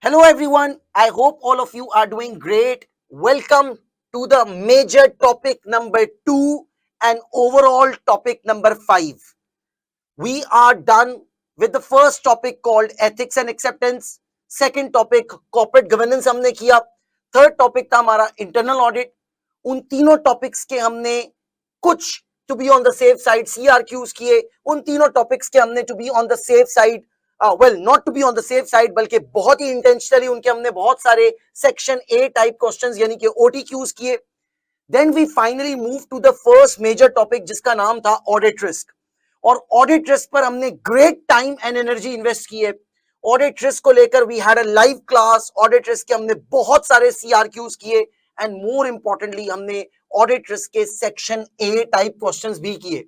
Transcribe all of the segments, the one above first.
Hello, everyone. I hope all of you are doing great. Welcome to the major topic number 2 and overall topic number 5. We are done with the first topic called ethics and acceptance. Second topic corporate governance हमने किया. Third topic था हमारा internal audit. उन तीनों topics के हमने कुछ to be on the safe side CRQs किए. उन तीनों टॉपिक्स के हमने to be on the safe side not to be on the safe side बल्कि बहुत ही इंटेंशनली उनके हमने बहुत सारे सेक्शन ए टाइप क्वेश्चंस यानी कि OTQs किए. Then we finally move to the first major topic जिसका नाम था ऑडिट रिस्क. और ऑडिट रिस्क पर हमने great time and energy invest की है. ऑडिट रिस्क को लेकर we had a live class. Audit risk के हमने बहुत सारे CRQs किए एंड मोर इंपॉर्टेंटली हमने ऑडिट रिस्क के सेक्शन ए टाइप क्वेश्चंस भी किए.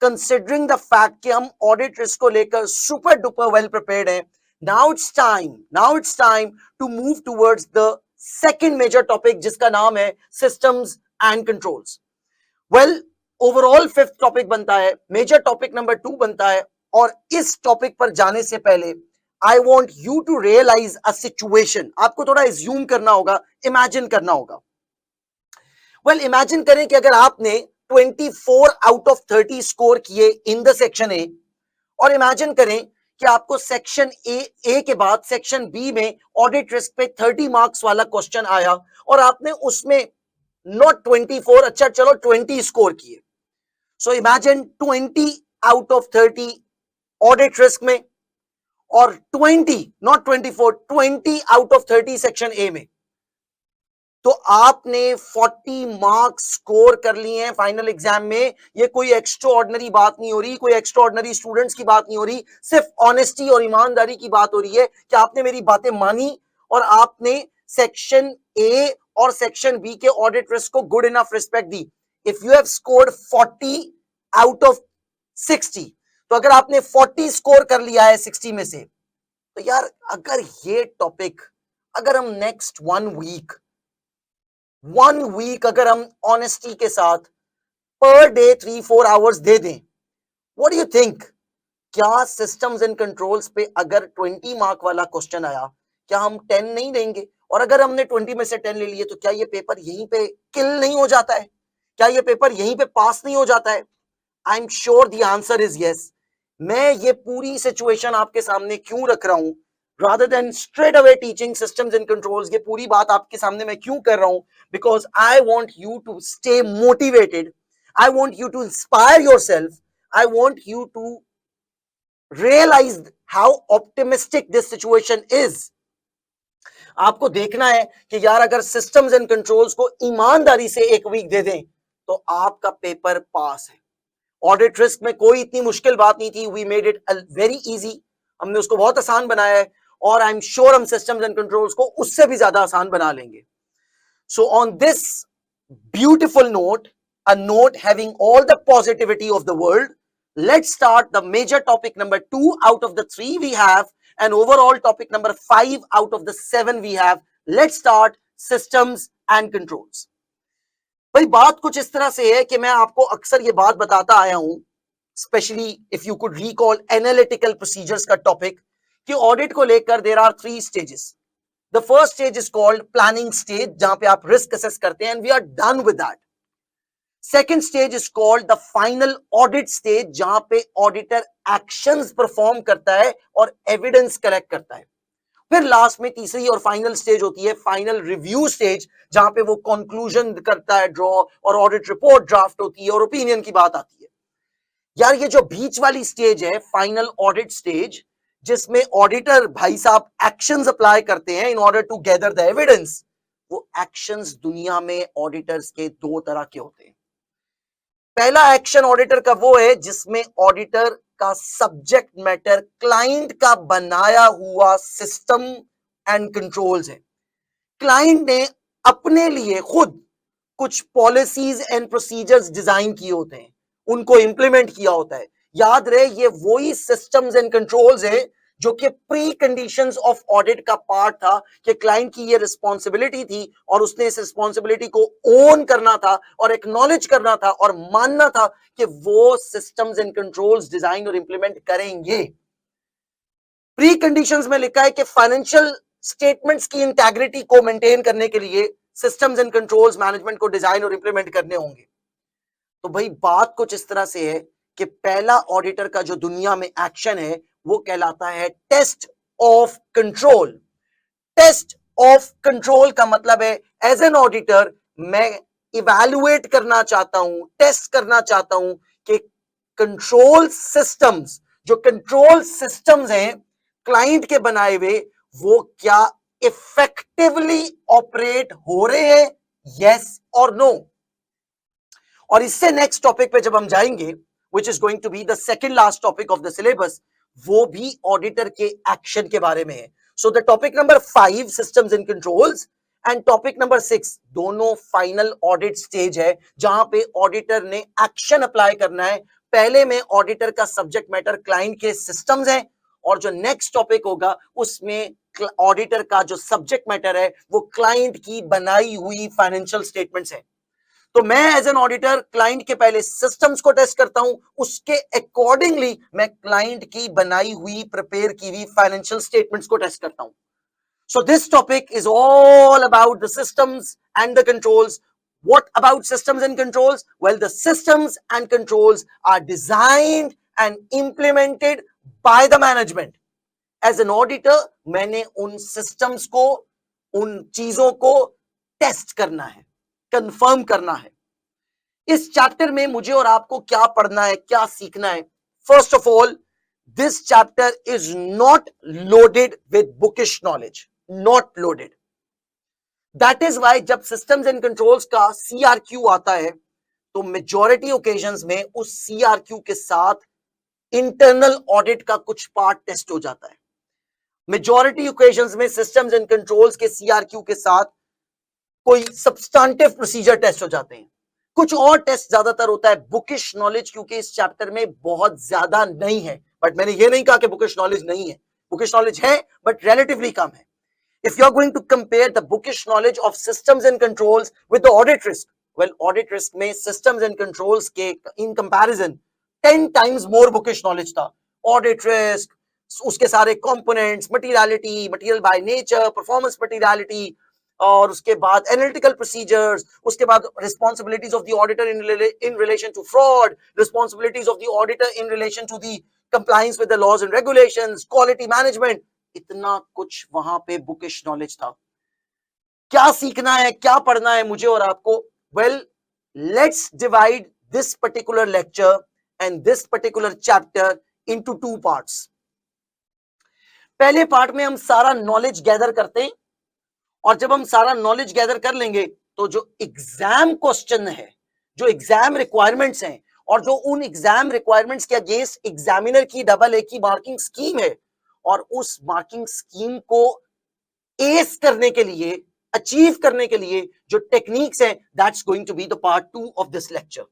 कंसिडरिंग द फैक्ट कि हम ऑडिट रिस्क को लेकर सुपर डुपर वेल प्रिपेयर्ड हैं, now it's time to move towards the second major topic जिसका नाम है systems and controls. Well, overall fifth topic बनता है, मेजर टॉपिक नंबर 2 बनता है. और इस टॉपिक पर जाने से पहले I want you to realize a situation. आपको थोड़ा एज्यूम करना होगा, इमेजिन करना होगा. वेल, इमेजिन करें कि अगर आपने 24 आउट ऑफ 30 स्कोर किए इन द सेक्शन ए, और इमेजिन करें कि आपको सेक्शन ए के बाद सेक्शन बी में ऑडिट रिस्क पे 30 मार्क्स वाला क्वेश्चन आया और आपने उसमें नॉट 24, अच्छा चलो 20 स्कोर किए. So imagine 20 out of 30 audit risk में और 20 not 24, 20 out of 30 section A में. तो आपने 40 मार्क्स स्कोर कर लिए हैं फाइनल एग्जाम में. ये कोई एक्स्ट्रा ऑर्डिनरी बात नहीं हो रही, कोई एक्स्ट्रा ऑर्डिनरी स्टूडेंट्स की बात नहीं हो रही, सिर्फ ऑनेस्टी और ईमानदारी की बात हो रही है कि आपने मेरी बातें मानी और आपने सेक्शन ए और सेक्शन बी के ऑडिट रिस्क को good enough respect the. If you have scored 40 out of 60, तो अगर आपने 40 स्कोर कर लिया है 60 में से, तो यार अगर ये टॉपिक अगर हम नेक्स्ट 1 वीक अगर हम ऑनेस्टी के साथ पर डे 3-4 आवर्स दे दें, व्हाट डू यू थिंक? क्या सिस्टम्स एंड कंट्रोल्स पे अगर 20 मार्क वाला क्वेश्चन आया, क्या हम 10 नहीं देंगे? और अगर हमने 20 में से 10 ले लिए तो क्या ये पेपर यहीं पे किल नहीं हो जाता है? क्या ये पेपर यहीं पे पास नहीं हो जाता है? आई am sure the answer is yes. मैं ये पूरी सिचुएशन आपके सामने क्यों रख रहा हूं rather than straight away teaching systems and controls? ये पूरी बात आपके सामने मैं क्यों कर रहा हूं? Because I want you to stay motivated. I want you to inspire yourself. I want you to realize how optimistic this situation is. आपको देखना है कि यार अगर systems and controls को ईमानदारी से एक वीक दे दें तो आपका पेपर पास है. ऑडिट रिस्क में कोई इतनी मुश्किल बात नहीं थी. We made it very easy. हमने उसको बहुत आसान बनाया है और आई एम श्योर हम सिस्टम्स एंड कंट्रोल्स को उससे भी ज्यादा आसान बना लेंगे. So on this beautiful note, a note having all the positivity of the world, let's start the major topic number 2 out of the 3 we have and overall topic number 5 out of the 7 we have. Let's start systems and controls. भाई बात कुछ इस तरह से है कि मैं आपको अक्सर ये बात बताता आया हूं, specially if you could recall analytical procedures का टॉपिक, कि ऑडिट को लेकर there are 3 stages. The first stage is called planning stage, जहां पे आप रिस्क असेस करते हैं and we are done with that. Second stage is called the final audit stage, जहां पे ऑडिटर एक्शंस परफॉर्म करता है और एविडेंस कलेक्ट करता है. फिर लास्ट में तीसरी और फाइनल स्टेज होती है फाइनल रिव्यू स्टेज, जहां पे वो कंक्लूजन करता है, ड्रॉ, और ऑडिट रिपोर्ट ड्राफ्ट होती है और ओपिनियन की बात आती है. यार ये जो बीच वाली स्टेज है फाइनल ऑडिट स्टेज, जिसमें ऑडिटर भाई साहब एक्शंस अप्लाई करते हैं in order to gather the evidence, वो एक्शंस दुनिया में ऑडिटर्स के 2 तरह के होते हैं. पहला एक्शन ऑडिटर का वो है जिसमें ऑडिटर का सब्जेक्ट मैटर क्लाइंट का बनाया हुआ सिस्टम एंड कंट्रोल्स है. क्लाइंट ने अपने लिए खुद कुछ पॉलिसीज एंड प्रोसीजर्स डिजाइन किए होते हैं, उनको इंप्लीमेंट किया होता है. याद रहे ये वही सिस्टम्स एंड कंट्रोल्स है जो कि प्री कंडीशंस ऑफ ऑडिट का पार्ट था, कि क्लाइंट की ये रिस्पॉन्सिबिलिटी थी और उसने इस रिस्पॉन्सिबिलिटी को ओन करना था और एक्नॉलेज करना था और मानना था कि वो सिस्टम्स एंड कंट्रोल्स डिजाइन और इंप्लीमेंट करेंगे. प्री कंडीशंस में लिखा है कि फाइनेंशियल स्टेटमेंट्स की इंटेग्रिटी को मेंटेन करने के लिए सिस्टम्स एंड कंट्रोल्स मैनेजमेंट को डिजाइन और इंप्लीमेंट करने होंगे। तो भाई बात कुछ इस तरह से है कि पहला ऑडिटर का जो दुनिया में एक्शन है वो कहलाता है test of control. Test of control का मतलब है एज एन ऑडिटर मैं इवैल्यूएट करना चाहता हूं, टेस्ट करना चाहता हूं कि कंट्रोल सिस्टम्स, जो कंट्रोल सिस्टम्स हैं क्लाइंट के बनाए हुए, वो क्या इफेक्टिवली ऑपरेट हो रहे हैं, यस और नो। और इससे नेक्स्ट टॉपिक पे जब हम जाएंगे, which is going to be the second last topic of the syllabus, वो भी ऑडिटर के एक्शन के बारे में है। सो the topic number 5 systems and controls and topic number 6 दोनों फाइनल ऑडिट स्टेज है जहां पे ऑडिटर ने एक्शन अप्लाई करना है। पहले में ऑडिटर का सब्जेक्ट मैटर क्लाइंट के सिस्टम्स है और जो नेक्स्ट टॉपिक होगा उसमें ऑडिटर का जो सब्जेक्ट मैटर है वो क्लाइंट की बनाई हुई फाइनेंशियल स्टेटमेंट्स है। तो मैं एज एन ऑडिटर क्लाइंट के पहले सिस्टम्स को टेस्ट करता हूं, उसके अकॉर्डिंगली मैं क्लाइंट की बनाई हुई प्रिपेयर की हुई फाइनेंशियल स्टेटमेंट्स को टेस्ट करता हूं। So this topic is all about the systems and the controls. What about systems and controls? Well, the systems and controls are designed and implemented by the management. As an auditor, मैंने उन systems को, उन चीजों को test करना है, confirm करना है। इस चैप्टर में मुझे और आपको क्या पढ़ना है, क्या सीखना है? First of all, this chapter is not loaded with bookish knowledge, not loaded. That is why जब सिस्टम्स एंड कंट्रोल्स का CRQ आता है तो मेजॉरिटी ओकेजन्स में उस CRQ के साथ इंटरनल ऑडिट का कुछ पार्ट टेस्ट हो जाता है। मेजॉरिटी ओकेजन्स में सिस्टम्स एंड कंट्रोल्स के CRQ के साथ कोई सब्सटेंटिव प्रोसीजर टेस्ट हो जाते हैं। कुछ और टेस्ट ज्यादातर होता है बुकिश नॉलेज, क्योंकि इस चैप्टर में बहुत ज्यादा नहीं है। बट मैंने ये नहीं कहा कि बुकिश नॉलेज नहीं है, बुकिश नॉलेज है बट रिलेटिवली कम है। If you are going to compare the bookish knowledge of systems and controls with the audit risk, well, audit risk में systems and controls के in comparison 10 times more bookish knowledge था। Audit risk, उसके सारे components, materiality, material by nature, performance materiality, और उसके बाद analytical procedures, उसके बाद responsibilities of the auditor in relation to fraud, responsibilities of the auditor in relation to the compliance with the laws and regulations, quality management, इतना कुछ वहां पे bookish knowledge था। क्या सीखना है, क्या पढ़ना है मुझे और आपको? Well, let's divide this particular lecture and this particular chapter into 2 parts. पहले पार्ट में हम सारा नॉलेज गैदर करते हैं और जब हम सारा नॉलेज गैदर कर लेंगे तो जो एग्जाम क्वेश्चन है, जो एग्जाम रिक्वायरमेंट्स हैं और जो उन एग्जाम रिक्वायरमेंट्स के अगेंस्ट एग्जामिनर की AA की मार्किंग स्कीम है और उस मार्किंग स्कीम को एस करने के लिए, अचीव करने के लिए जो टेक्निक्स हैं, that's going to be the part 2 of this lecture.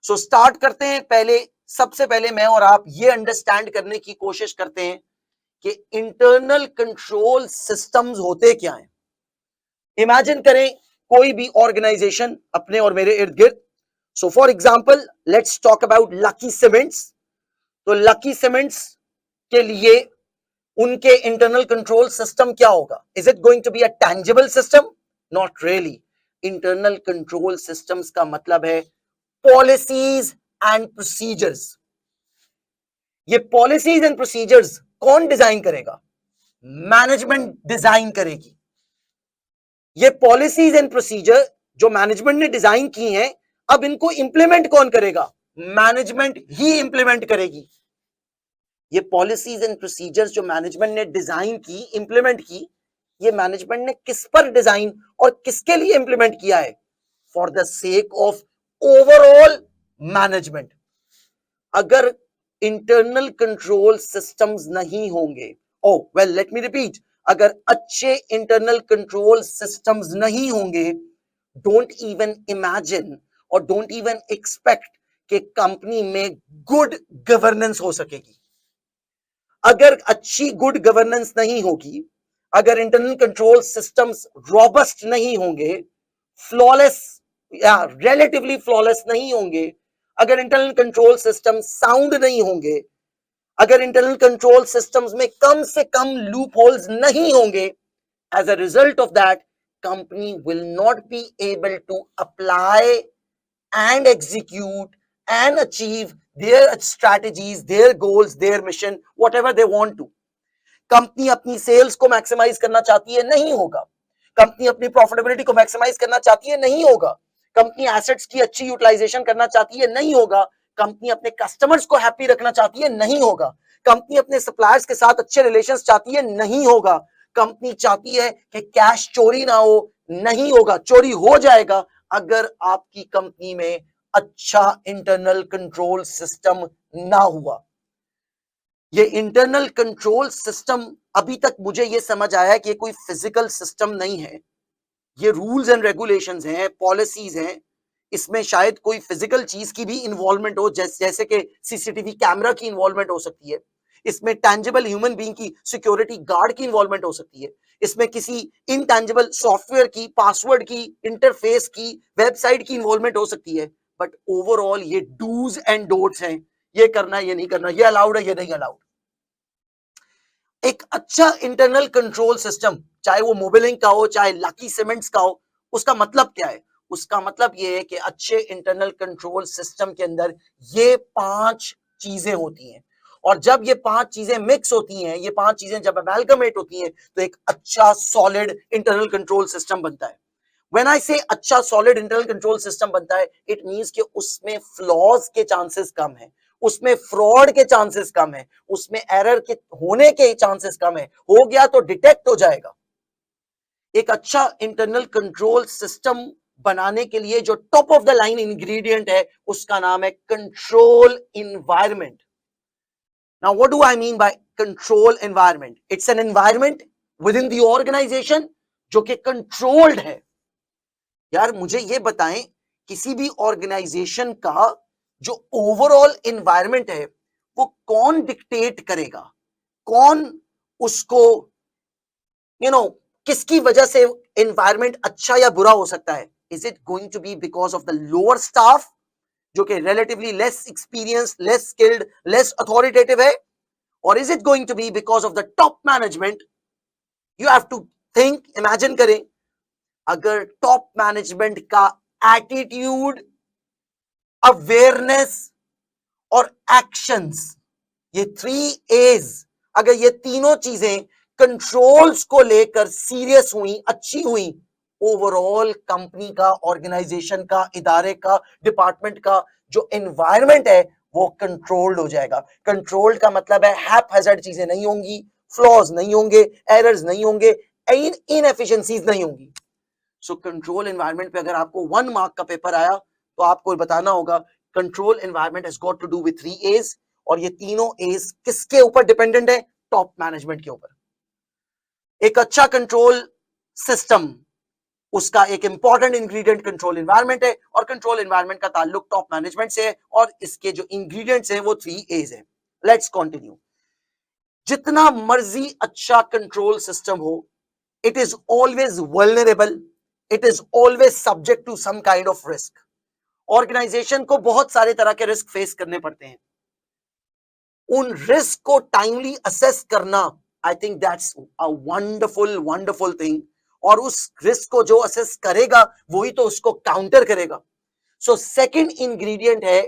So start करते हैं। पहले, सबसे पहले मैं और आप ये अंडरस्टैंड करने की कोशिश करते हैं कि इंटरनल कंट्रोल सिस्टम्स होते क्या हैं। इमेजिन करें कोई भी ऑर्गेनाइजेशन अपने और मेरे इर्द गिर्द। So for example let's talk about Lucky Cements. तो लकी सीमेंट्स के लिए उनके इंटरनल कंट्रोल सिस्टम क्या होगा? Is it going to be a tangible system? Not really. Internal control systems का मतलब है पॉलिसीज एंड प्रोसीजर्स। ये पॉलिसीज एंड प्रोसीजर्स कौन डिजाइन करेगा? मैनेजमेंट डिजाइन करेगी। ये पॉलिसीज एंड प्रोसीजर जो मैनेजमेंट ने डिजाइन की हैं, अब इनको इंप्लीमेंट कौन करेगा? मैनेजमेंट ही इंप्लीमेंट करेगी। ये पॉलिसीज एंड प्रोसीजर्स जो मैनेजमेंट ने डिजाइन की, इंप्लीमेंट की, ये मैनेजमेंट ने किस पर डिजाइन और किसके लिए इंप्लीमेंट किया है? For the sake of overall management. अगर इंटरनल कंट्रोल सिस्टम्स नहीं होंगे, ओ वेल लेट मी रिपीट, अगर अच्छे इंटरनल कंट्रोल सिस्टम्स नहीं होंगे, डोंट इवन इमेजिन और डोंट इवन एक्सपेक्ट कि कंपनी में गुड गवर्नेंस हो सकेगी। अगर अच्छी गुड गवर्नेंस नहीं होगी, अगर इंटरनल कंट्रोल सिस्टम्स रॉबस्ट नहीं होंगे, फ्लॉलेस या रिलेटिवली फ्लॉलेस नहीं होंगे, अगर इंटरनल कंट्रोल सिस्टम साउंड नहीं होंगे, अगर इंटरनल कंट्रोल सिस्टम्स में कम से कम लूप होल्स नहीं होंगे, As a result of that, company will not be able to apply and execute and achieve their strategies, their goals, their mission, whatever they want to. Company अपनी sales को maximise करना चाहती है, नहीं होगा. Company अपनी प्रॉफिटेबिलिटी को maximise करना चाहती है, नहीं होगा. कंपनी एसेट्स की अच्छी यूटिलाइजेशन करना चाहती है, नहीं होगा. कंपनी अपने कस्टमर्स को हैप्पी रखना चाहती है, नहीं होगा. कंपनी अपने सप्लायर्स के साथ अच्छे रिलेशंस चाहती है, नहीं होगा. कंपनी चाहती है कि कैश चोरी ना हो, नहीं होगा. चोरी हो जाएगा अगर आपकी कंपनी में अच्छा इंटरनल कंट्रोल सिस्टम ना हुआ. ये इंटरनल कंट्रोल सिस्टम अभी तक मुझे ये समझ आया कि ये कोई फिजिकल सिस्टम नहीं है. ये रूल्स एंड रेगुलेशंस हैं, पॉलिसीज हैं. इसमें शायद कोई फिजिकल चीज की भी इन्वॉल्वमेंट हो, जैसे कि सीसीटीवी कैमरा की इन्वॉल्वमेंट हो सकती है. इसमें टैंजिबल ह्यूमन बीइंग की सिक्योरिटी गार्ड की इन्वॉल्वमेंट हो सकती है. इसमें किसी इनटैंजिबल सॉफ्टवेयर की, पासवर्ड की, इंटरफेस की, वेबसाइट की इन्वॉल्वमेंट हो सकती है. बट ओवरऑल ये डूज एंड डोंट्स हैं. ये करना, ये नहीं करना, ये अलाउड है, ये नहीं अलाउड. एक अच्छा इंटरनल कंट्रोल सिस्टम, चाहे वो मोबिलिंग का हो, चाहे लकी सीमेंट्स का हो, उसका मतलब क्या है? उसका मतलब ये है कि अच्छे इंटरनल कंट्रोल सिस्टम के अंदर ये 5 चीजें होती हैं. और जब ये 5 चीजें मिक्स होती हैं, ये 5 चीजें जब अमेलगमेट होती हैं, तो एक अच्छा सॉलिड इंटरनल कंट्रोल सिस्टम बनता है. व्हेन आई से अच्छा सॉलिड इंटरनल कंट्रोल सिस्टम बनता है, इट मींस कि उसमें फ्लॉज के चांसेस कम है, उसमें फ्रॉड के चांसेस कम है, उसमें एरर के होने के चांसेस कम है. हो गया तो डिटेक्ट हो जाएगा. एक अच्छा इंटरनल कंट्रोल सिस्टम बनाने के लिए जो top of the line ingredient है, उसका नाम है control environment. Now what do I mean by control environment? It's an environment within the organisation जो कि कंट्रोल्ड है. यार मुझे ये बताएं, किसी भी ऑर्गेनाइजेशन का जो ओवरऑल एनवायरनमेंट है, वो कौन डिक्टेट करेगा? कौन उसको किसकी वजह से एनवायरनमेंट अच्छा या बुरा हो सकता है? Is it going to be because of the lower staff जो कि relatively less experience, less skilled, less authoritative है? और is it going to be because of the top management? You have to think, imagine करें, अगर top management का attitude, awareness और actions, ये 3 A's, अगर ये तीनों चीजें कंट्रोल्स को लेकर सीरियस हुई, अच्छी हुई, ओवरऑल कंपनी का, ऑर्गेनाइजेशन का, इदारे का, डिपार्टमेंट का जो एनवायरनमेंट है वो कंट्रोल्ड हो जाएगा. कंट्रोल्ड का मतलब है हैप-हैज़र्ड चीजें नहीं होंगी, फ्लॉज नहीं होंगे, एरर्स नहीं होंगे, इनएफिशिएंसीज नहीं होंगी. सो कंट्रोल एनवायरनमेंट पे अगर आपको 1 मार्क का पेपर आया तो आपको बताना होगा control environment has got to do with 3 A's. और ये तीनों A's किसके ऊपर डिपेंडेंट है? टॉप मैनेजमेंट के ऊपर. एक अच्छा कंट्रोल सिस्टम, उसका एक इंपॉर्टेंट इंग्रेडिएंट कंट्रोल एनवायरनमेंट है, और कंट्रोल एनवायरनमेंट का ताल्लुक टॉप मैनेजमेंट से है, और इसके जो इंग्रेडिएंट्स हैं वो 3 A's हैं. Let's continue. जितना मर्जी अच्छा कंट्रोल सिस्टम हो, it is always vulnerable, it is always subject to some kind of risk. Organisation को बहुत सारे तरह के रिस्क फेस करने पड़ते हैं. उन रिस्क को टाइमली असेस करना, I think that's a wonderful thing. और उस रिस्क को जो असेस करेगा वही तो उसको काउंटर करेगा. सो सेकंड इंग्रेडिएंट है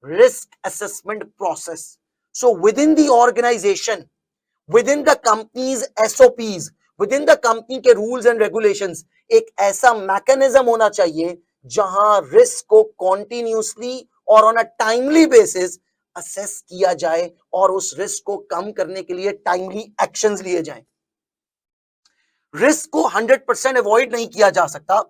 risk assessment process. So within the organisation, within the company's SOPs, within the company के रूल्स एंड रेगुलेशंस, एक ऐसा मैकेनिज्म होना चाहिए जहां रिस्क को कॉन्टिन्यूसली और on a timely basis assess किया जाए और उस रिस्क को कम करने के लिए टाइमली एक्शंस लिए जाएं. रिस्क को 100% अवॉइड नहीं किया जा सकता,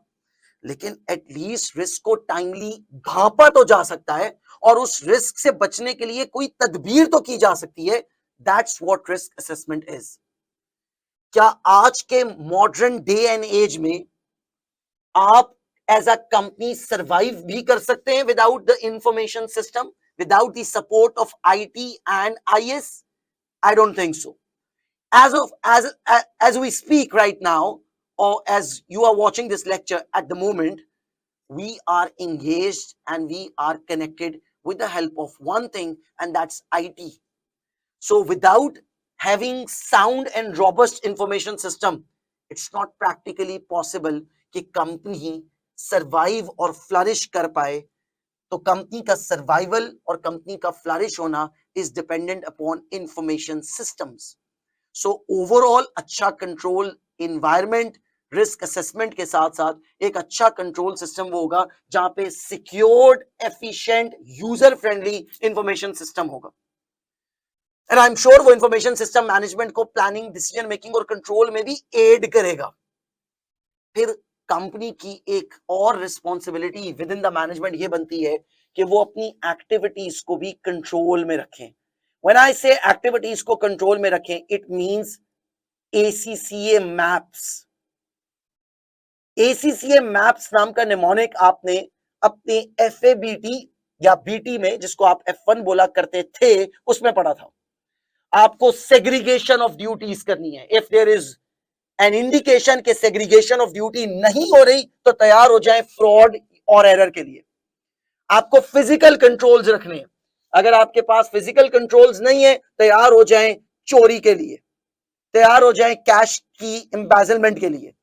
लेकिन एटलीस्ट रिस्क को टाइमली भांपा तो जा सकता है, और उस रिस्क से बचने के लिए कोई तदबीर तो की जा सकती है. That's what risk assessment is. क्या आज के मॉडर्न डे एंड एज में आप एज अ कंपनी सर्वाइव भी कर सकते हैं without the information system, without the support of IT and IS? I don't think so. As we speak right now, or as you are watching this lecture at the moment, we are engaged and we are connected with the help of one thing, and that's IT. So without having sound and robust information system, it's not practically possible कि company survive और flourish कर पाए। तो company का survival और company का flourish होना is dependent upon information systems. So overall अच्छा कंट्रोल इन्वायरमेंट, रिस्क असेसमेंट के साथ साथ एक अच्छा कंट्रोल सिस्टम वो होगा जहां पे secured, efficient, user friendly information system होगा। एंड आई एम श्योर वो इंफॉर्मेशन सिस्टम मैनेजमेंट को प्लानिंग, डिसीजन मेकिंग और कंट्रोल में भी एड करेगा। फिर कंपनी की एक और responsibility with in the management ये बनती है कि वो अपनी एक्टिविटीज को भी कंट्रोल में रखें। व्हेन आई से एक्टिविटीज को कंट्रोल में रखें, it means ACCA maps. ACCA maps नाम का निमोनिक आपने अपने FABT या BT में, जिसको आप F1 बोला करते थे, उसमें पढ़ा था। आपको सेग्रीगेशन ऑफ ड्यूटीज करनी है। If there is an indication के सेग्रीगेशन ऑफ ड्यूटी नहीं हो रही तो तैयार हो जाए फ्रॉड और एरर के लिए। आपको फिजिकल कंट्रोल्स रखने हैं। अगर आपके पास फिजिकल कंट्रोल्स नहीं है, तैयार हो जाए चोरी के लिए, तैयार हो जाए कैश की एम्बेजलमेंट के लिए।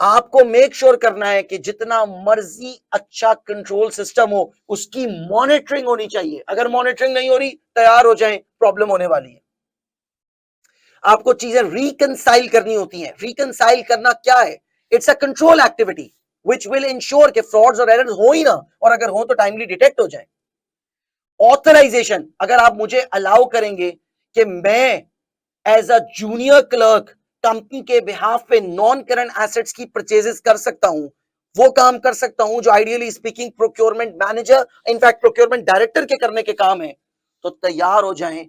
आपको मेक श्योर करना है कि जितना मर्जी अच्छा कंट्रोल सिस्टम हो, उसकी मॉनिटरिंग होनी चाहिए। अगर मॉनिटरिंग नहीं हो रही, तैयार हो जाए, प्रॉब्लम होने वाली है। आपको चीजें रिकंसाइल करनी होती हैं। रिकंसाइल करना क्या है? It's a control activity which will ensure कि फ्रॉड्स और एरर्स हो ही ना, और अगर हो तो टाइमली डिटेक्ट हो जाए। ऑथराइजेशन, अगर आप मुझे अलाउ करेंगे कि मैं as a junior clerk company के बिहाफ पे नॉन करंट एसेट्स की परचेजेस कर सकता हूं, वो काम कर सकता हूं जो ideally speaking procurement manager, in fact procurement director के करने के काम है, तो तैयार हो जाएं।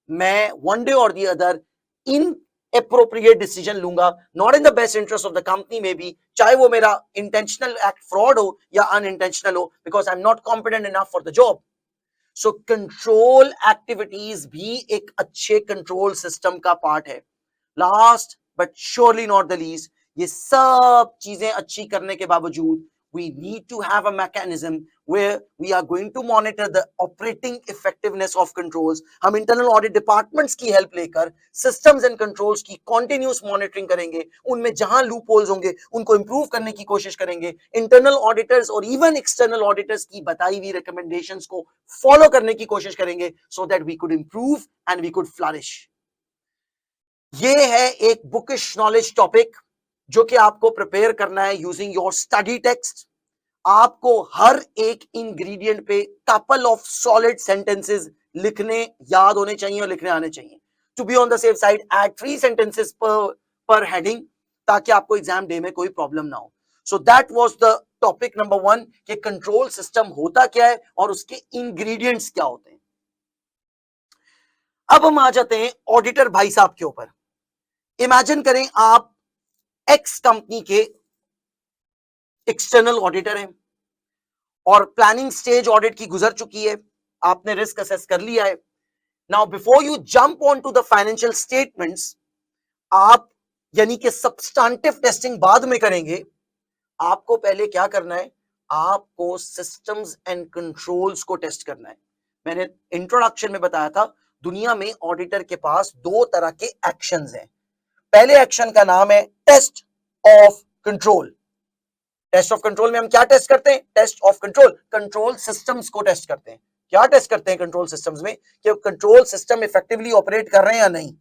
मैं वन डे और the other in appropriate decision लूंगा, not in the best interest of the company में भी, चाहे वो मेरा intentional act fraud हो या unintentional हो, because I'm not competent enough for the job. So control activities भी एक अच्छे control system का part है। Last but surely not the least, ये सब चीजें अच्छी करने के बावजूद we need to have a mechanism where we are going to monitor the operating effectiveness of controls. हम internal audit departments की help लेकर systems and controls की continuous monitoring करेंगे, उनमें जहां loopholes होंगे उनको improve करने की कोशिश करेंगे, internal auditors और even external auditors की बताई हुई recommendations को follow करने की कोशिश करेंगे so that we could improve and we could flourish. ये है एक बुकिश नॉलेज टॉपिक जो कि आपको प्रिपेयर करना है यूजिंग योर स्टडी टेक्स्ट। आपको हर एक इंग्रेडिएंट पे कपल ऑफ सॉलिड सेंटेंसेस लिखने याद होने चाहिए और लिखने आने चाहिए। To be on the safe side, add 3 sentences पर हेडिंग, ताकि आपको एग्जाम डे में कोई प्रॉब्लम ना हो। So that was the topic number 1 कि कंट्रोल सिस्टम होता क्या है और उसके इंग्रेडिएंट्स क्या होते हैं। अब हम आ जाते हैं ऑडिटर भाई साहब के ऊपर। इमेजिन करें आप एक्स कंपनी के एक्सटर्नल ऑडिटर हैं और प्लानिंग स्टेज ऑडिट की गुजर चुकी है, आपने रिस्क असेस कर लिया है। Now before you jump on to the financial statements, आप यानी कि सब्सटेंटिव टेस्टिंग बाद में करेंगे। आपको पहले क्या करना है? आपको सिस्टम्स एंड कंट्रोल्स को टेस्ट करना है। मैंने इंट्रोडक्शन में बताया था, दुनिया में ऑडिटर के पास 2 तरह के एक्शंस हैं। पहले एक्शन का नाम है test of control. Test of control में हम क्या टेस्ट करते हैं? Test of control, control systems को टेस्ट करते हैं। क्या टेस्ट करते हैं कंट्रोल सिस्टम्स में? कि कंट्रोल सिस्टम इफेक्टिवली ऑपरेट कर रहे हैं या नहीं।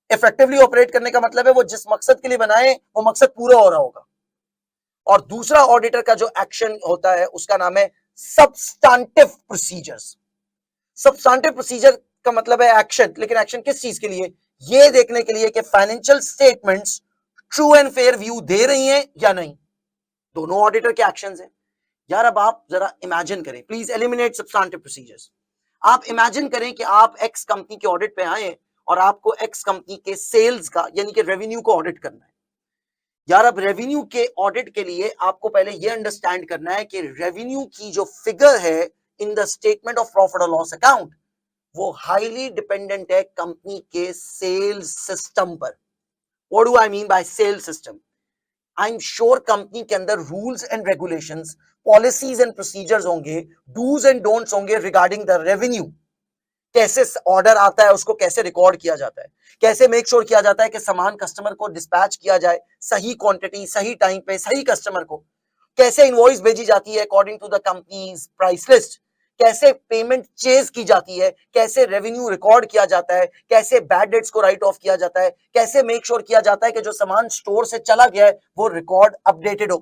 इफेक्टिवली ऑपरेट करने का मतलब है वो जिस मकसद के लिए बनाए वो मकसद पूरा हो रहा होगा। और दूसरा ऑडिटर का जो एक्शन होता है उसका नाम है सब्सटेंटिव प्रोसीजर्स। सब्सटेंटिव प्रोसीजर का मतलब है एक्शन, लेकिन एक्शन किस चीज के लिए? ये देखने के लिए कि financial statements true and fair view दे रही हैं या नहीं। दोनों ऑडिटर के एक्शंस हैं। यार अब आप जरा इमेजिन करें, प्लीज एलिमिनेट सब्सटेंटिव प्रोसीजर्स। आप इमेजिन करें कि आप एक्स कंपनी के ऑडिट पे आए और आपको एक्स कंपनी के सेल्स का यानी कि रेवेन्यू को ऑडिट करना है। यार अब रेवेन्यू के ऑडिट के लिए आपको पहले ये अंडरस्टैंड करना है कि रेवेन्यू की जो फिगर है in the statement of profit और लॉस अकाउंट, वो हाईली डिपेंडेंट है कंपनी के सेल्स सिस्टम पर। What do I mean by sales system? I am sure company के अंदर rules and regulations, policies and procedures होंगे, डूज एंड डोंट्स होंगे regarding the revenue. कैसे ऑर्डर आता है उसको कैसे रिकॉर्ड किया जाता है, कैसे मेक श्योर किया जाता है कि सामान कस्टमर को डिस्पैच किया जाए सही क्वांटिटी सही टाइम पे सही कस्टमर को, कैसे इनवॉइस भेजी जाती है according to the company's price list, कैसे पेमेंट चेज की जाती है, कैसे रेवेन्यू रिकॉर्ड किया जाता है, कैसे बैड डेट्स को राइट ऑफ किया जाता है, कैसे मेक श्योर किया जाता है कि जो सामान स्टोर से चला गया है वो रिकॉर्ड अपडेटेड हो।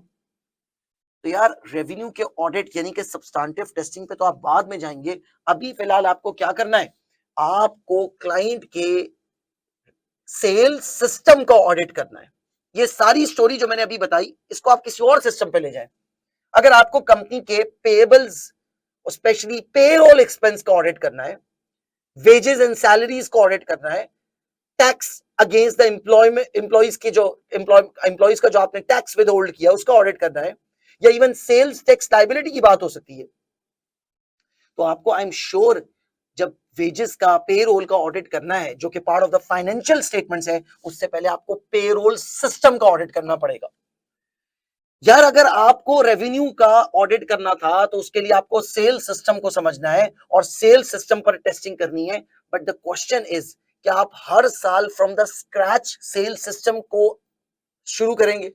तो यार रेवेन्यू के ऑडिट यानी कि सब्सटेंटिव टेस्टिंग पे तो आप बाद में जाएंगे, अभी फिलहाल आपको क्या करना है, आपको क्लाइंट के सेल्स सिस्टम का ऑडिट करना है। ये सारी स्टोरी जो मैंने अभी बताई इसको आप किसी और सिस्टम पे ले जाएं। अगर आपको कंपनी के पेएबल्स स्पेशली पेरोल एक्सपेंस का ऑडिट करना है, वेजेस एंड सैलरीज को ऑडिट करना है, टैक्स अगेंस्ट द एम्प्लॉइज के जो एम्प्लॉइज का जो आपने टैक्स विद होल्ड किया उसका ऑडिट करना है, या इवन सेल्स टैक्स लायबिलिटी की बात हो सकती है, तो आपको आई एम श्योर जब वेजेस का पेरोल का ऑडिट करना है जो कि part of the financial statements है, उससे पहले आपको पेरोल सिस्टम का ऑडिट करना पड़ेगा। यार अगर आपको रेवेन्यू का ऑडिट करना था तो उसके लिए आपको सेल्स सिस्टम को समझना है और सेल्स सिस्टम पर टेस्टिंग करनी है, बट द क्वेश्चन इज क्या आप हर साल from the scratch sales system को शुरू करेंगे?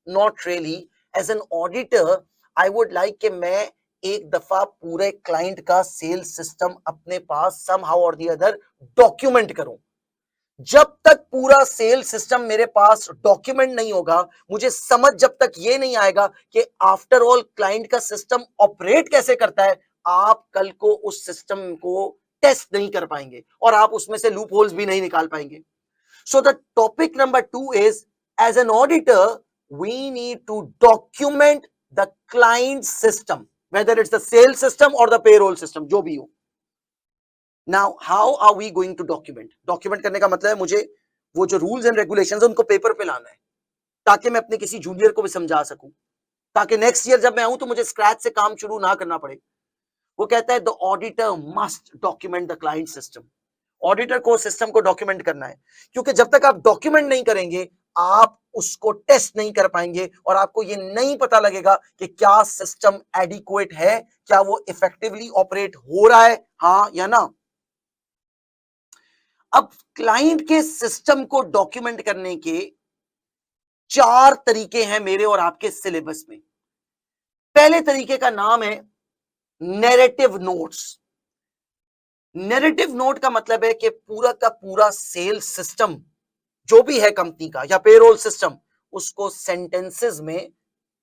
Not really. As an auditor I would like कि मैं एक दफा पूरे क्लाइंट का सेल्स सिस्टम अपने पास समहाउ और द अदर डॉक्यूमेंट करूं। जब तक पूरा सेल सिस्टम मेरे पास डॉक्यूमेंट नहीं होगा, मुझे समझ जब तक ये नहीं आएगा कि आफ्टर ऑल क्लाइंट का सिस्टम ऑपरेट कैसे करता है, आप कल को उस सिस्टम को टेस्ट नहीं कर पाएंगे और आप उसमें से लूप होल्स भी नहीं निकाल पाएंगे। So the topic number 2 is as an auditor we need to document the client system, whether it's the sale system और द पेरोल सिस्टम, जो भी हो। Now how are we going to document? Document करने का मतलब है मुझे वो जो रूल्स एंड रेगुलेशंस है उनको पेपर पे लाना है ताकि मैं अपने किसी जूनियर को भी समझा सकूं, ताकि नेक्स्ट ईयर जब मैं आऊं तो मुझे स्क्रैच से काम शुरू ना करना पड़े। वो कहता है the auditor must document the client system. Auditor को सिस्टम को डॉक्यूमेंट करना है, क्योंकि जब तक आप डॉक्यूमेंट नहीं करेंगे आप उसको टेस्ट नहीं कर पाएंगे और आपको ये नहीं पता लगेगा कि क्या सिस्टम एडिक्वेट है, क्या वो इफेक्टिवली ऑपरेट हो रहा है, हाँ या ना। अब क्लाइंट के सिस्टम को डॉक्यूमेंट करने के 4 तरीके हैं मेरे और आपके सिलेबस में। पहले तरीके का नाम है नैरेटिव नोट्स। नैरेटिव नोट का मतलब है कि पूरा का पूरा सेल्स सिस्टम जो भी है कंपनी का या पेरोल सिस्टम, उसको सेंटेंसेस में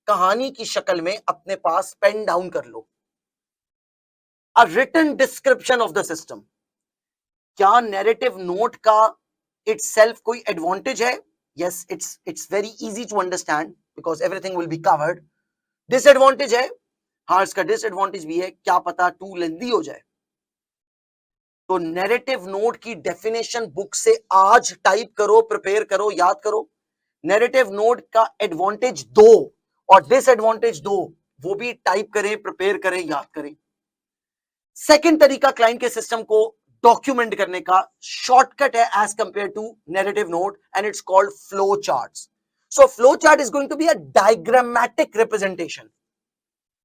कहानी की शक्ल में अपने पास पेन डाउन कर लो। A written description of the system. क्या नैरेटिव नोट का इटसेल्फ कोई एडवांटेज है? Yes, it's very easy to understand because everything will be covered. Disadvantage है, हाँ इसका डिसएडवांटेज भी है, क्या पता टू लेंथी हो जाए। तो नैरेटिव नोट की डेफिनेशन बुक से आज टाइप करो, प्रिपेयर करो, याद करो। नैरेटिव नोट का एडवांटेज 2 और डिसएडवांटेज 2, वो भी टाइप करें, प्रिपेयर करें, याद करें। सेकंड तरीका क्लाइंट के सिस्टम को डॉक्यूमेंट करने का शॉर्टकट है as compare to narrative note, and it's called flow charts. So flow chart is going to be a diagrammatic representation.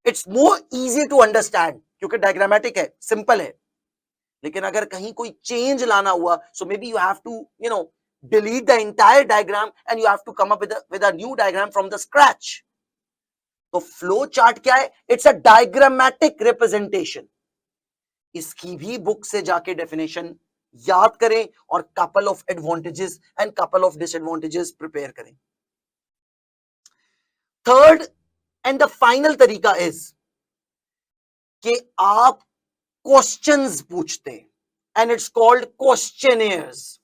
It's more easy to understand क्योंकि डायग्रामेटिक है, simple है। लेकिन अगर कहीं कोई चेंज लाना हुआ, so may be you have to delete the entire diagram and you have to come up with a new diagram from the scratch. तो फ्लो चार्ट क्या है? It's a diagrammatic representation. इसकी भी बुक से जाके definition याद करें और couple of advantages and couple of disadvantages prepare करें। थर्ड एंड द फाइनल तरीका इज कि आप क्वेश्चंस पूछते हैं, एंड इट्स कॉल्ड क्वेश्चनियर्स।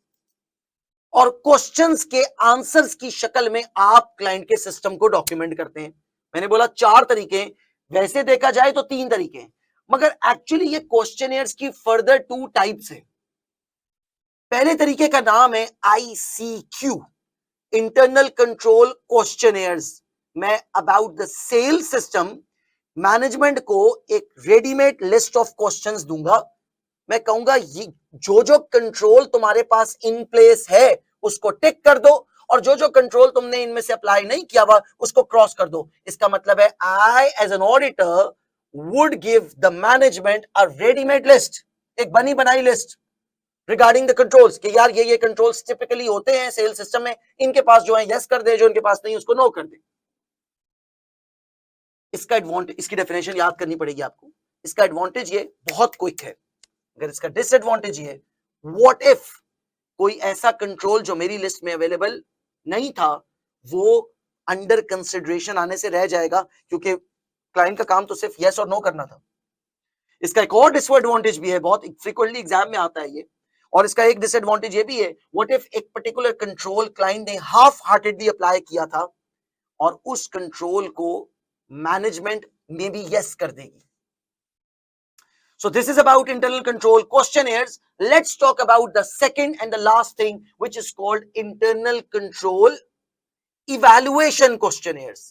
और क्वेश्चंस के आंसर्स की शक्ल में आप क्लाइंट के सिस्टम को डॉक्यूमेंट करते हैं। मैंने बोला 4 तरीके, वैसे देखा जाए तो 3 तरीके हैं, मगर एक्चुअली ये क्वेश्चनियर्स की फर्दर 2 टाइप्स हैं। पहले तरीके का नाम है ICQ, इंटरनल कंट्रोल क्वेश्चनियर्स। मैं about the sale system management को एक रेडीमेड लिस्ट ऑफ क्वेश्चंस दूंगा। मैं कहूंगा ये जो कंट्रोल तुम्हारे पास इन प्लेस है उसको टिक कर दो, और जो कंट्रोल तुमने इनमें से अप्लाई नहीं किया हुआ उसको क्रॉस कर दो। इसका मतलब है I as an auditor would give the management a readymade list. एक बनी बनाई लिस्ट रिगार्डिंग द कंट्रोल्स कि यार ये कंट्रोल्स टिपिकली होते हैं सेल सिस्टम में, इनके पास जो है यस कर दे, जो इनके पास नहीं उसको नो कर दे। इसका एडवांटेज, इसकी डेफिनेशन याद करनी पड़ेगी आपको। इसका एडवांटेज ये बहुत क्विक है, अगर इसका डिसएडवांटेज ये, व्हाट इफ कोई ऐसा कंट्रोल जो मेरी लिस्ट में अवेलेबल नहीं था वो अंडर कंसिडरेशन आने से रह जाएगा, क्योंकि क्लाइंट का काम तो सिर्फ यस और नो करना था। इसका एक और डिसएडवांटेज भी है, बहुत फ्रीक्वेंटली एग्जाम में आता है ये, और इसका एक डिसएडवांटेज ये भी है, व्हाट इफ एक पर्टिकुलर कंट्रोल क्लाइंट ने हाफ हार्टेडली अप्लाई किया था और उस कंट्रोल को मैनेजमेंट मे बी यस कर देगी। So this is about internal control. Questionnaires. Let's talk about the second and the last thing, which is called internal control evaluation questionnaires.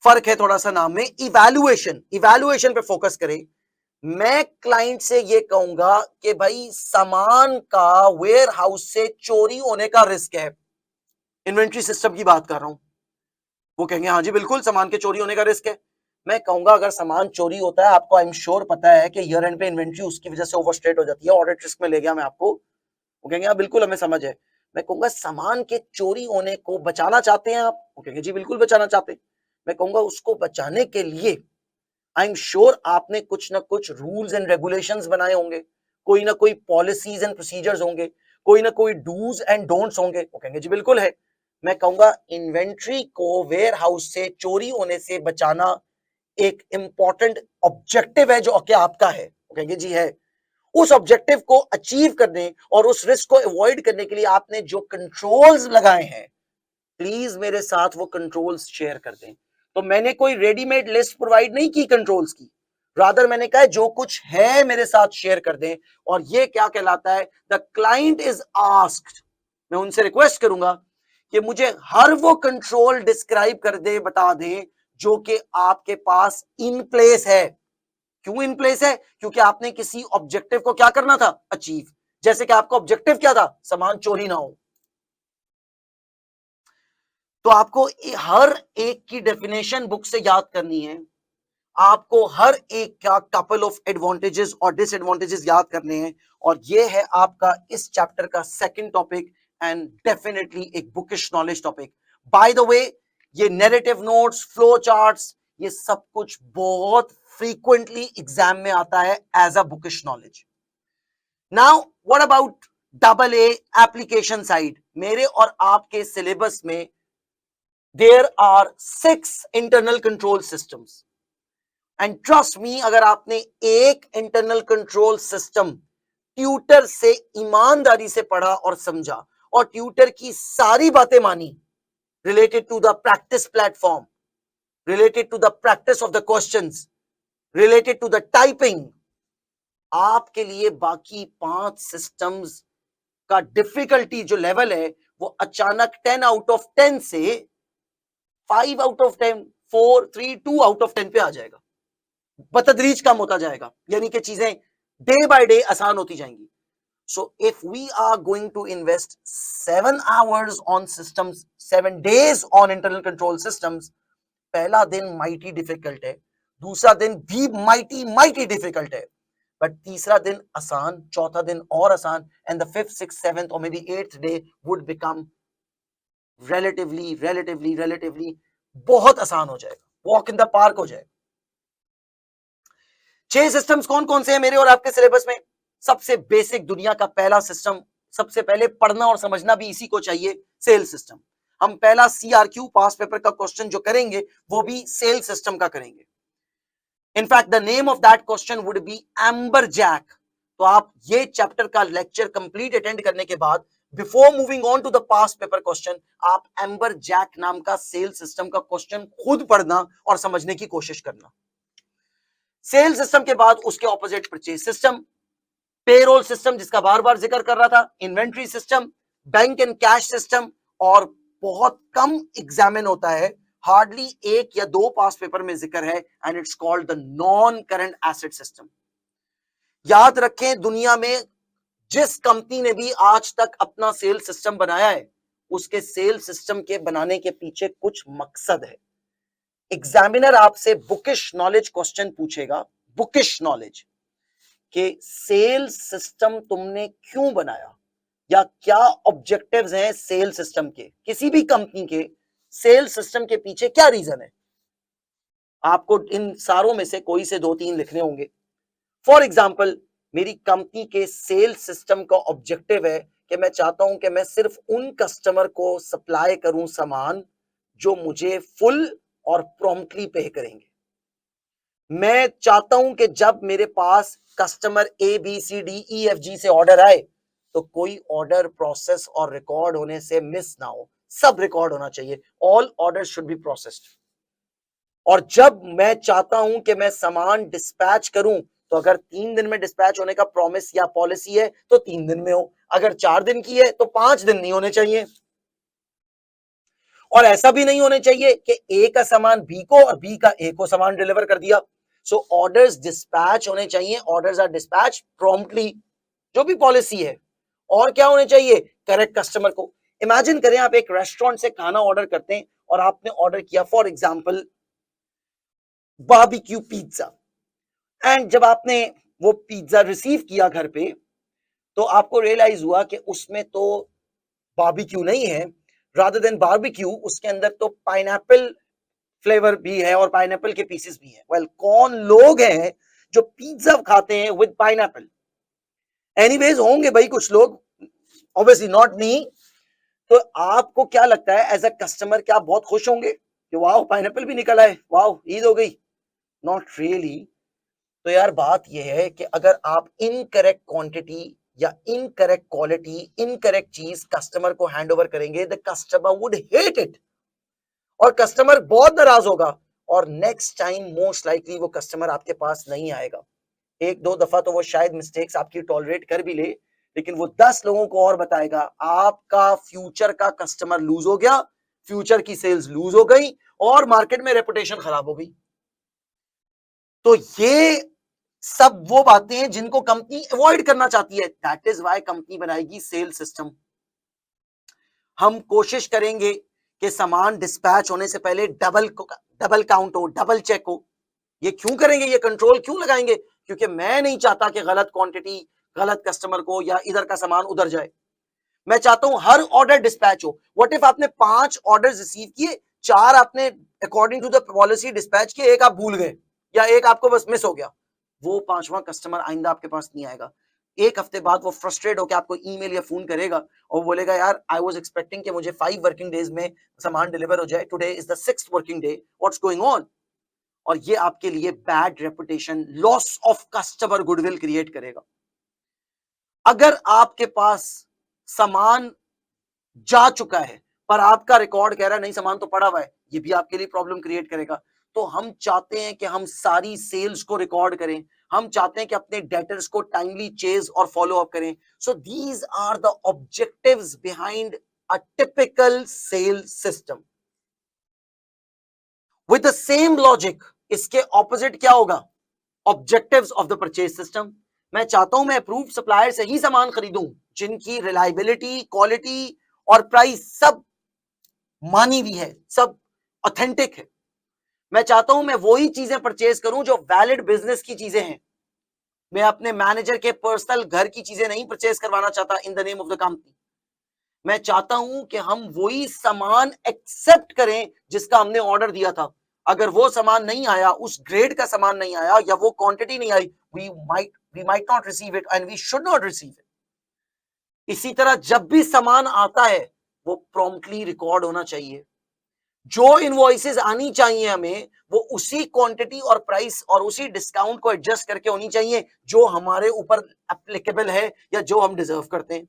फर्क है थोड़ा सा नाम में। इवैल्यूएशन पे फोकस करें। मैं क्लाइंट से ये कहूंगा कि भाई सामान का वेयर हाउस से चोरी होने का रिस्क है, इन्वेंट्री सिस्टम की बात कर रहा हूं। वो कहेंगे हाँ जी बिल्कुल सामान के चोरी होने का रिस्क है। मैं कहूंगा अगर सामान चोरी होता है, आपको आई एम श्योर पता है कि ईयर एंड पे इन्वेंट्री उसकी वजह से ओवरस्टेट हो जाती है, ऑडिट रिस्क में ले गया मैं आपको। वो कहेंगे हाँ बिल्कुल हमें समझ है। मैं कहूंगा सामान के चोरी होने को बचाना चाहते हैं आप? वो कहेंगे जी बिल्कुल बचाना चाहते हैं। मैं कहूंगा उसको बचाने के लिए आई एम श्योर आपने कुछ ना कुछ रूल्स एंड रेगुलेशंस बनाए होंगे, कोई ना कोई पॉलिसीज एंड प्रोसीजर्स होंगे, कोई ना कोई डूज एंड डोंट्स होंगे। वो कहेंगे जी बिल्कुल है। मैं कहूंगा इन्वेंट्री को वेयर हाउस से चोरी होने से बचाना एक इंपॉर्टेंट ऑब्जेक्टिव है जो कि आपका है। वो कहेंगे जी है। उस ऑब्जेक्टिव को अचीव करने और उस रिस्क को अवॉइड करने के लिए आपने जो कंट्रोल्स लगाए हैं, प्लीज मेरे साथ वो कंट्रोल्स शेयर कर दें। तो मैंने कोई रेडीमेड लिस्ट प्रोवाइड नहीं की कंट्रोल्स की, रादर मैंने कहा जो कुछ है मेरे साथ शेयर कर दें। और ये क्या कहलाता है, द क्लाइंट इज आस्क्ड, मैं उनसे रिक्वेस्ट करूंगा कि मुझे हर वो कंट्रोल डिस्क्राइब कर दे, बता दें जो कि आपके पास इन प्लेस है। क्यों इन प्लेस है? क्योंकि आपने किसी ऑब्जेक्टिव को क्या करना था, अचीव। जैसे कि आपका ऑब्जेक्टिव क्या था, सामान चोरी ना हो। तो आपको हर एक की डेफिनेशन बुक से याद करनी है, आपको हर एक का कपल ऑफ एडवांटेजेस और डिसएडवांटेजेस याद करने हैं। और ये है आपका इस चैप्टर का सेकंड टॉपिक एंड डेफिनेटली एक bookish knowledge topic. By the way ये नैरेटिव नोट्स, फ्लो चार्ट्स, ये सब कुछ बहुत फ्रीक्वेंटली एग्जाम में आता है as a bookish knowledge. Now what about double A application side? मेरे और आपके सिलेबस में there are 6 internal control systems and trust me, अगर आपने एक इंटरनल कंट्रोल सिस्टम ट्यूटर से ईमानदारी से पढ़ा और समझा और ट्यूटर की सारी बातें मानी related to the practice platform, related to the practice of the questions, related to the typing, आपके लिए बाकी 5 सिस्टम्स का डिफिकल्टी जो लेवल है वो अचानक 10 आउट ऑफ 10 से 5 आउट ऑफ 10, 4, 3, 2 आउट ऑफ 10 पे आ जाएगा, बतदरीज कम होता जाएगा, यानी कि चीजें डे बाय डे आसान होती जाएंगी। So if we are going to invest 7 hours on systems, 7 days on internal control systems, पहला दिन mighty difficult है, दूसरा दिन भी mighty difficult है, but तीसरा दिन आसान, चौथा दिन और आसान, and the 5th, 6th, 7th or maybe 8th day would become relatively बहुत आसान हो जाएगा, walk in the park हो जाएगा। 6 सिस्टम्स कौन कौन से हैं मेरे और आपके सिलेबस में? सबसे बेसिक दुनिया का पहला सिस्टम, सबसे पहले पढ़ना और समझना भी इसी को चाहिए, सेल सिस्टम। हम पहला CRQ पास पेपर का क्वेश्चन जो करेंगे वो भी सेल सिस्टम का करेंगे। In fact the name of that question would be Amber Jack. तो आप ये चैप्टर का लेक्चर कंप्लीट अटेंड करने के बाद before moving on to the pass paper question, आप एम्बर जैक नाम का सेल सिस्टम का क्वेश्चन खुद पढ़ना और समझने की कोशिश करना। सेल सिस्टम के बाद उसके opposite purchase system, payroll system जिसका बार बार जिक्र कर रहा था, inventory system, bank and cash system, और बहुत कम एग्जामिन होता है, हार्डली 1 या 2 पास पेपर में जिक्र है, and it's called the non current asset system. याद रखें, दुनिया में जिस कंपनी ने भी आज तक अपना सेल सिस्टम बनाया है, उसके सेल सिस्टम के बनाने के पीछे कुछ मकसद है। एग्जामिनर आपसे बुकिश नॉलेज क्वेश्चन पूछेगा, बुकिश नॉलेज कि सेल्स सिस्टम तुमने क्यों बनाया या क्या ऑब्जेक्टिव्स हैं सेल्स सिस्टम के, किसी भी कंपनी के सेल्स सिस्टम के पीछे क्या रीजन है। आपको इन सारों में से कोई से 2-3 लिखने होंगे। फॉर एग्जाम्पल, मेरी कंपनी के सेल्स सिस्टम का ऑब्जेक्टिव है कि मैं चाहता हूं कि मैं सिर्फ उन कस्टमर को सप्लाई करूं सामान जो मुझे फुल और प्रॉम्प्टली पे करेंगे। मैं चाहता हूं कि जब मेरे पास कस्टमर ABCDEFG से ऑर्डर आए तो कोई ऑर्डर प्रोसेस और रिकॉर्ड होने से मिस ना हो, सब रिकॉर्ड होना चाहिए। All order should be processed. और जब मैं चाहता हूं कि मैं सामान डिस्पैच करूं तो अगर 3 दिन में डिस्पैच होने का प्रॉमिस या पॉलिसी है तो 3 दिन में हो, अगर 4 दिन की है तो 5 दिन नहीं होने चाहिए। और ऐसा भी नहीं होने चाहिए कि ए का सामान बी को और बी का ए को सामान डिलीवर कर दिया। सो ऑर्डर्स डिस्पैच होने चाहिए, ऑर्डर्स आर डिस्पैच प्रॉम्प्टली, जो भी पॉलिसी है। और क्या होने चाहिए, करेक्ट कस्टमर को। इमेजिन करें आप एक रेस्टोरेंट से खाना ऑर्डर करते हैं और आपने ऑर्डर किया for example barbecue pizza, and जब आपने वो पिज्जा रिसीव किया घर पे तो आपको रियलाइज हुआ कि उसमें तो बारबेक्यू नहीं है, रादर देन बारबेक्यू उसके अंदर तो पाइनएप्पल फ्लेवर भी है और पाइनएप्पल के पीसेस भी हैं। वेल, कौन लोग हैं जो पिज्जा खाते हैं विद पाइनएप्पल? एनीवेज होंगे भाई कुछ लोग, ऑब्वियसली नॉट मी। तो आपको क्या लगता है एज अ कस्टमर, क्या आप बहुत खुश होंगे कि वाह पाइनएप्पल भी निकल आए, वाह ईद हो गई? Not really. तो यार बात यह है कि अगर आप इनकरेक्ट क्वांटिटी या इनकरेक्ट क्वालिटी, इनकरेक्ट चीज कस्टमर को हैंड ओवर करेंगे, the customer would hate it और कस्टमर बहुत नाराज होगा और नेक्स्ट टाइम मोस्ट लाइकली वो कस्टमर आपके पास नहीं आएगा। 1-2 दफा तो वो शायद मिस्टेक्स आपकी टॉलरेट कर भी ले, लेकिन वो 10 लोगों को और बताएगा। आपका फ्यूचर का कस्टमर लूज हो गया, फ्यूचर की सेल्स लूज हो गई और मार्केट में रेपुटेशन खराब हो गई। तो ये सब वो बातें हैं जिनको कंपनी अवॉइड करना चाहती है। दैट इज व्हाई कंपनी बनाएगी सेल्स सिस्टम। हम कोशिश करेंगे कि सामान डिस्पैच होने से पहले डबल काउंट हो, डबल चेक हो। ये क्यों करेंगे, ये कंट्रोल क्यों लगाएंगे? क्योंकि मैं नहीं चाहता कि गलत क्वांटिटी गलत कस्टमर को या इधर का सामान उधर जाए। मैं चाहता हूं हर ऑर्डर डिस्पैच हो। व्हाट इफ आपने 5 ऑर्डर रिसीव किए, 4 आपने according to the policy dispatch किए, एक आप भूल गए या एक आपको बस मिस हो गया, वो 5वां कस्टमर आइंदा आपके पास नहीं आएगा। एक हफ्ते बाद वो फ्रस्ट्रेट होकर आपको ईमेल या फोन करेगा और बोलेगा यार आई वाज एक्सपेक्टिंग कि मुझे 5 वर्किंग डेज में सामान डिलीवर हो जाए, today is the 6th working day, what's going on? और ये आपके लिए bad reputation, loss of customer goodwill create करेगा। अगर आपके पास सामान जा चुका है पर आपका रिकॉर्ड कह रहा है नहीं सामान तो पड़ा हुआ है, ये भी आपके लिए प्रॉब्लम क्रिएट करेगा। तो हम चाहते हैं कि हम सारी सेल्स को रिकॉर्ड करें, हम चाहते हैं कि अपने डेटर्स को टाइमली चेज और फॉलो अप करें। So these are the objectives behind a typical sale system. With the same logic इसके ऑपोजिट क्या होगा? Objectives of the purchase system. मैं चाहता हूं मैं अप्रूव सप्लायर से ही सामान खरीदूं जिनकी रिलायबिलिटी, क्वालिटी और प्राइस सब मानी हुई है, सब ऑथेंटिक है। मैं चाहता हूं मैं वही चीजें परचेज करूं जो वैलिड बिजनेस की चीजें हैं। मैं अपने मैनेजर के पर्सनल घर की चीजें नहीं परचेज करवाना चाहता in the name of the company. मैं चाहता हूं कि हम वही सामान एक्सेप्ट करें जिसका हमने ऑर्डर दिया था। अगर वो सामान नहीं आया, उस ग्रेड का सामान नहीं आया या वो क्वांटिटी नहीं आई, we might not receive it and we should not receive it. इसी तरह जब भी सामान आता है वो प्रॉम्प्टली रिकॉर्ड होना चाहिए। जो इनवॉइसेस आनी चाहिए हमें वो उसी क्वांटिटी और प्राइस और उसी डिस्काउंट को एडजस्ट करके होनी चाहिए जो हमारे ऊपर एप्लीकेबल है या जो हम डिजर्व करते हैं।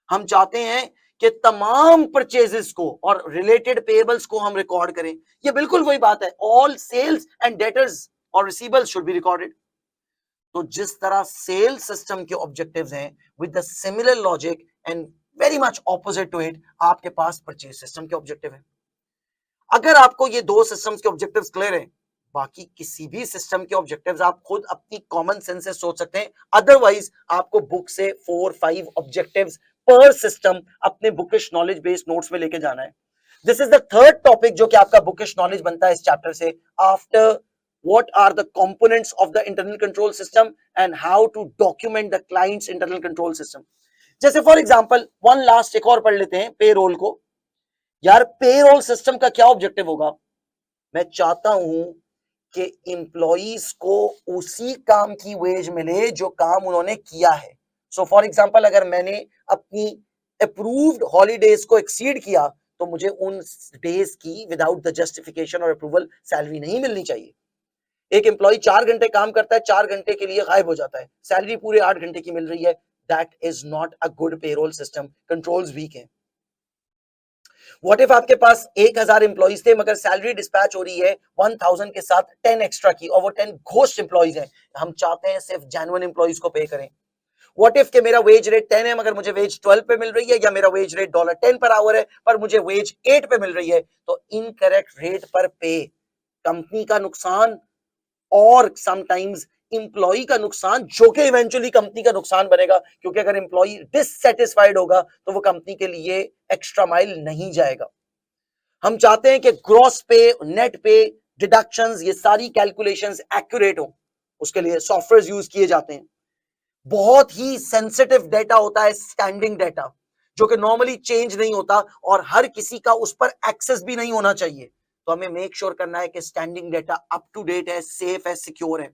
हम चाहते हैं कि तमाम परचेजेस को और रिलेटेड पेबल्स को हम रिकॉर्ड करें। ये बिल्कुल वही बात है, ऑल सेल्स एंड डेटर्स और रिसीवेबल्स शुड बी रिकॉर्डेड। तो जिस तरह सेल सिस्टम के ऑब्जेक्टिव्स हैं, with the similar logic and very much opposite to it, आपके पास परचेज सिस्टम के ऑब्जेक्टिव है। अगर आपको ये 2 सिस्टम्स के ऑब्जेक्टिव्स क्लियर हैं, बाकी किसी भी सिस्टम के ऑब्जेक्टिव्स आप खुद अपनी कॉमन सेंस से सोच सकते हैं। अदरवाइज आपको बुक से 4-5 ऑब्जेक्टिव्स पर सिस्टम अपने बुकिश नॉलेज बेस्ड नोट्स में लेके जाना है। This is the third topic जो कि आपका बुकिश नॉलेज बनता है इस चैप्टर से। After what are the components of the internal control system and how to document the client's internal control system. जैसे फॉर एग्जांपल वन लास्ट एक और पढ़ लेते हैं पेरोल को. यार पेरोल सिस्टम का क्या ऑब्जेक्टिव होगा? मैं चाहता हूं कि एम्प्लॉइज को उसी काम की वेज मिले जो काम उन्होंने किया है. सो फॉर एग्जांपल अगर मैंने अपनी अप्रूव्ड हॉलीडेज को एक्सीड किया तो मुझे उन डेज की विदाउट द जस्टिफिकेशन और अप्रूवल सैलरी नहीं मिलनी चाहिए. एक एम्प्लॉय 4 घंटे काम करता है, 4 घंटे के लिए गायब हो जाता है, सैलरी पूरे 8 घंटे की मिल रही है. That is not a good payroll system. Controls weak है. व्हाट इफ आपके पास 1000 एम्प्लॉइज थे मगर सैलरी डिस्पैच हो रही है 1000 के साथ 10 एक्स्ट्रा की और वो 10 घोस्ट एम्प्लॉइज हैं. हम चाहते हैं सिर्फ जेन्युइन एम्प्लॉइज को पे करें. व्हाट इफ के मेरा वेज रेट 10 है मगर मुझे वेज 12 पे मिल रही है, या मेरा वेज रेट $10 पर आवर है पर मुझे वेज 8 पे मिल रही है. तो इनकरेक्ट रेट पर पे, कंपनी का नुकसान और समटाइम्स इंप्लॉई का नुकसान, जो कि इवेंचुअली कंपनी का नुकसान बनेगा, क्योंकि अगर इंप्लॉई डिससेटिस्फाइड होगा तो वो कंपनी के लिए एक्स्ट्रा माइल नहीं जाएगा. हम चाहते हैं कि ग्रॉस पे, नेट पे, डिडक्शंस, ये सारी कैलकुलेशंस एक्यूरेट हो. उसके लिए सॉफ्टवेयर यूज किए जाते हैं. बहुत ही सेंसिटिव डेटा होता है स्टैंडिंग डेटा, जो कि नॉर्मली चेंज नहीं होता और हर किसी का उस पर एक्सेस भी नहीं होना चाहिए. तो हमें मेक श्योर करना है कि standing data up to date है, सेफ है, सिक्योर है.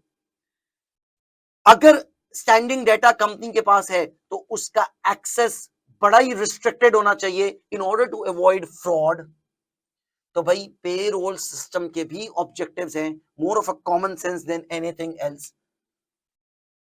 अगर स्टैंडिंग डेटा कंपनी के पास है तो उसका एक्सेस बड़ा ही रिस्ट्रिक्टेड होना चाहिए in order to avoid fraud. तो भाई पेरोल सिस्टम के भी ऑब्जेक्टिव्स हैं, more of a common sense than anything else.